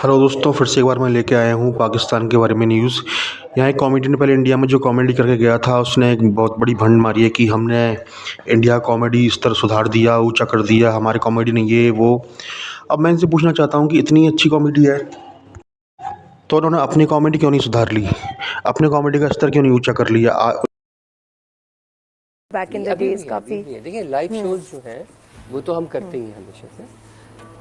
Hello दोस्तों, फिर से एक बार मैं लेके आया हूँ पाकिस्तान के बारे में न्यूज़। यहाँ एक कॉमेडियन पहले इंडिया में जो कॉमेडी करके गया था, उसने एक बहुत बड़ी भंड मारी है कि हमने इंडिया कॉमेडी स्तर सुधार दिया, ऊंचा कर दिया, हमारे कॉमेडी ने ये वो। अब मैं इनसे पूछना चाहता हूँ कि इतनी अच्छी कॉमेडी है तो उन्होंने अपनी कॉमेडी क्यों नहीं सुधार ली, अपने कॉमेडी का स्तर क्यों नहीं ऊंचा कर लिया। बैक इन द डेज काफी देखिए लाइव शोज जो है वो तो हम करते ही हैं हमेशा से,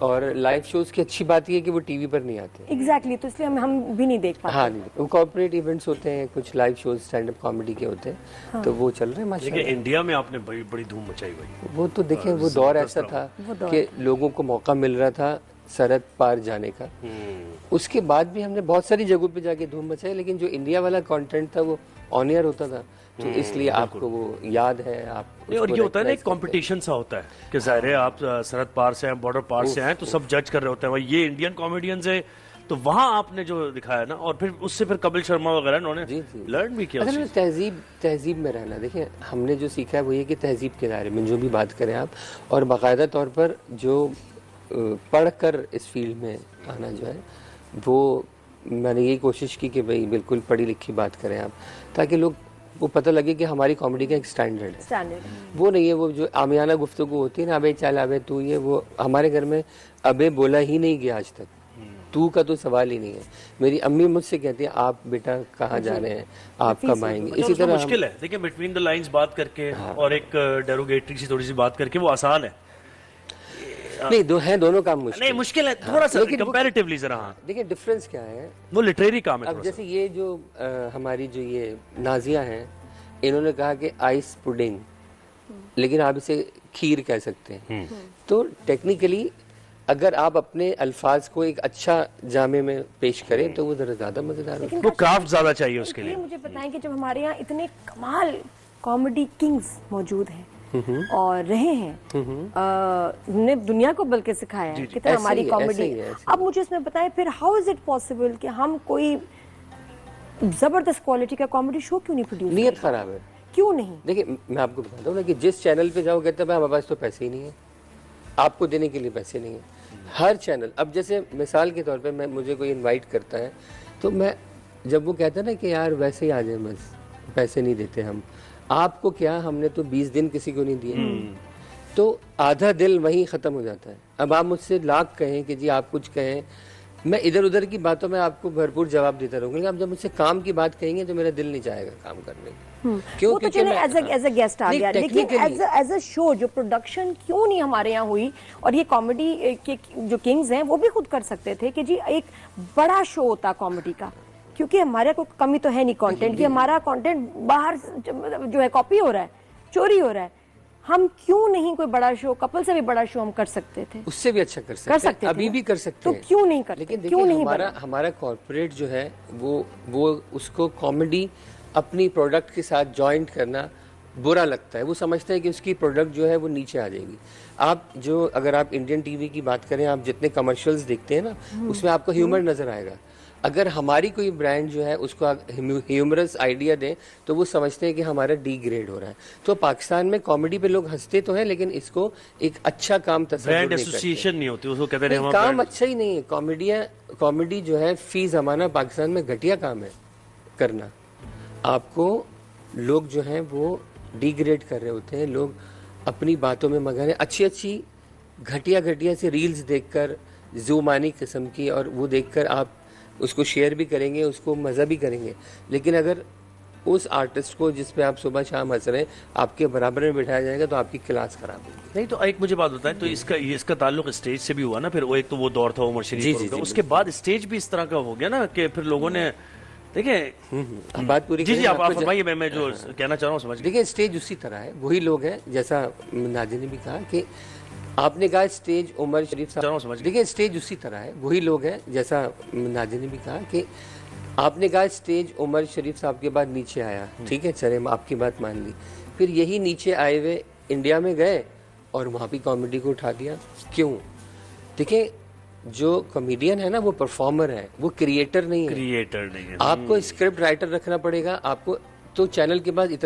और लाइव शोज की अच्छी बात ये है कि वो टीवी पर नहीं आते। एग्जैक्टली तो इसलिए हम भी नहीं देख पाते। हाँ नहीं, वो कॉर्पोरेट इवेंट्स होते हैं, कुछ live shows stand up comedy के होते हैं। हाँ। तो वो चल रहे हैं माशाल्लाह। देखिए इंडिया में आपने बड़ी बड़ी धूम मचाई भाई। वो तो देखें वो दौर ऐसा था कि लोगों को मौका मिल रहा था सरहद पार जाने का। उसके बाद भी हमने बहुत सारी जगहों पे जाके धूम मचाई, लेकिन जो इंडिया वाला कंटेंट था वो ऑन एयर होता था, तो इसलिए आपको वो याद है। आप और ये होता है ना, एक कंपटीशन सा होता है कि जाहिर है आप सरहद पार से हैं, बॉर्डर पार से हैं, तो सब जज कर रहे होते हैं भाई ये इंडियन कॉमेडियंस है। तो वहाँ आपने जो दिखाया ना, और फिर उससे फिर कपिल शर्मा वगैरह उन्होंने लर्न भी किया। असल में तहजीब में रहना, देखिए हमने जो सीखा है वो ये कि तहजीब के दायरे में जो भी बात करें आप, और बाकायदा तौर पर जो पढ़ कर इस फील्ड में आना जो है, वो मैंने यही कोशिश की कि भाई बिल्कुल पढ़ी लिखी बात करें आप, ताकि लोग वो पता लगे कि हमारी कॉमेडी का एक स्टैंडर्ड है। वो नहीं है वो जो आमियाना गुफ्तगू होती है ना, अबे चल अबे तू, ये वो हमारे घर में अबे बोला ही नहीं गया आज तक, तू का तो सवाल ही नहीं है। मेरी अम्मी मुझसे कहती है आप बेटा कहाँ जा रहे हैं, आप कब आएंगे। इसी तरह मुश्किल है, देखिए बिटवीन द लाइंस बात करके और एक डेरोगेटरी सी थोड़ी सी बात करके वो आसान है। नहीं दोनों काम मुश्किल नहीं मुश्किल है थोड़ा सा कंपैरेटिवली जरा। हाँ देखिए डिफरेंस क्या है, वो लिटरेरी काम है। अब जैसे ये जो हमारी जो ये नाजिया हैं, इन्होंने कहा कि आइस पुडिंग, लेकिन आप इसे खीर कह सकते हैं। तो टेक्निकली अगर आप अपने अल्फाज को एक अच्छा जामे में पेश करें तो वो जरा ज्यादा मजेदार होता है। वो क्राफ्ट ज्यादा चाहिए उसके लिए। मुझे बताएं कि जब हमारे यहाँ इतने कमाल कॉमेडी किंग्स मौजूद हैं और रहे हैं, ने दुनिया को बल्कि सिखाया है कितना हमारी कॉमेडी। अब मुझे इसमें बताएं फिर हाउ इज इट पॉसिबल कि हम कोई जबरदस्त क्वालिटी का कॉमेडी शो क्यों नहीं प्रोड्यूस। नीयत खराब है, क्यों नहीं। देखिए मैं आपको बताता हूँ ना कि जिस चैनल पे जाओ कहते हैं हमारे पास तो पैसे ही नहीं है, आपको देने के लिए पैसे नहीं है। हर चैनल, अब जैसे मिसाल के तौर पे मैं मुझे कोई इनवाइट करता है तो मैं जब वो कहता है ना कि यार वैसे ही आ जाए बस पैसे नहीं देते हम, आपको क्या, हमने तो 20 दिन किसी को नहीं दिए, तो आधा दिल वहीं ख़त्म हो जाता है। अब आप मुझसे लाख कहें कि जी आप कुछ कहें, मैं इधर उधर की बातों में आपको भरपूर जवाब देता रहूँगा। आप जब मुझसे काम की बात कहेंगे तो मेरा दिल नहीं चाहेगा काम करने का। क्यों? क्योंकि एज अ गेस्ट आ गया, लेकिन एज अ शो जो प्रोडक्शन क्यों नहीं हमारे यहाँ हुई। और ये कॉमेडी के जो किंग्स हैं वो भी खुद कर सकते थे कि जी एक बड़ा शो होता कॉमेडी का, क्योंकि हमारे को कमी तो है नहीं कंटेंट की, हमारा कंटेंट बाहर जो है कॉपी हो रहा है, चोरी हो रहा है। हम क्यों नहीं कोई बड़ा शो, कपल से भी बड़ा शो हम कर सकते थे, उससे भी अच्छा कर सकते अभी भी कर सकते तो क्यों नहीं करते। लेकिन क्यों नहीं हमारा कॉर्पोरेट जो है वो उसको कॉमेडी अपनी प्रोडक्ट के साथ जॉइंट करना बुरा लगता है। वो समझता है कि उसकी प्रोडक्ट जो है वो नीचे आ जाएगी। आप जो अगर आप इंडियन टीवी की बात करें, आप जितने कमर्शियल्स देखते हैं ना उसमें आपको ह्यूमर नजर आएगा। अगर हमारी कोई ब्रांड जो है उसको ह्यूमरस आइडिया दें तो वो समझते हैं कि हमारा डिग्रेड हो रहा है। तो पाकिस्तान में कॉमेडी पे लोग हंसते तो हैं, लेकिन इसको एक अच्छा काम ब्रांड एसोसिएशन नहीं होती, उसको कहते हैं काम अच्छा ही नहीं है। कॉमेडी जो है फी जमाना पाकिस्तान में घटिया काम है करना। आपको लोग जो हैं वो डिग्रेड कर रहे होते हैं, लोग अपनी बातों में मगन है, अच्छी घटिया से रील्स देखकर जुमानी किस्म की, और वो देखकर आप उसको शेयर भी करेंगे, उसको मज़ा भी करेंगे। लेकिन अगर उस आर्टिस्ट को जिस पे आप सुबह शाम हंस रहे हैं आपके बराबर में बिठाया जाएगा तो आपकी क्लास खराब होगी। नहीं तो एक मुझे बात बताएं, तो इसका ताल्लुक स्टेज से भी हुआ ना। फिर वो एक तो वो दौर था उमर शरीफ का, उसके बाद स्टेज भी इस तरह का हो गया ना कि फिर लोगों ने देखिए बात पूरी जी आप फरमाइए, मैं जो कहना चाह रहा हूँ समझ। देखिए स्टेज उसी तरह है, वही लोग हैं जैसा नाज़िर ने भी कहा कि आपने कहा स्टेज उमर शरीफ साहब समझ। देखिए स्टेज उसी तरह है, वही लोग हैं जैसा नाज़िर ने भी कहा कि आपने कहा स्टेज उमर शरीफ साहब के बाद नीचे आया, ठीक है चले आपकी बात मान ली, फिर यही नीचे आए हुए इंडिया में गए और वहाँ भी कॉमेडी को उठा दिया। क्यों? देखिए जो कॉमेडियन है ना वो परफॉर्मर है, वो क्रिएटर नहीं है। क्रिएटर नहीं है, आपको स्क्रिप्ट राइटर रखना पड़ेगा। आपको तो चैनल के पास इतना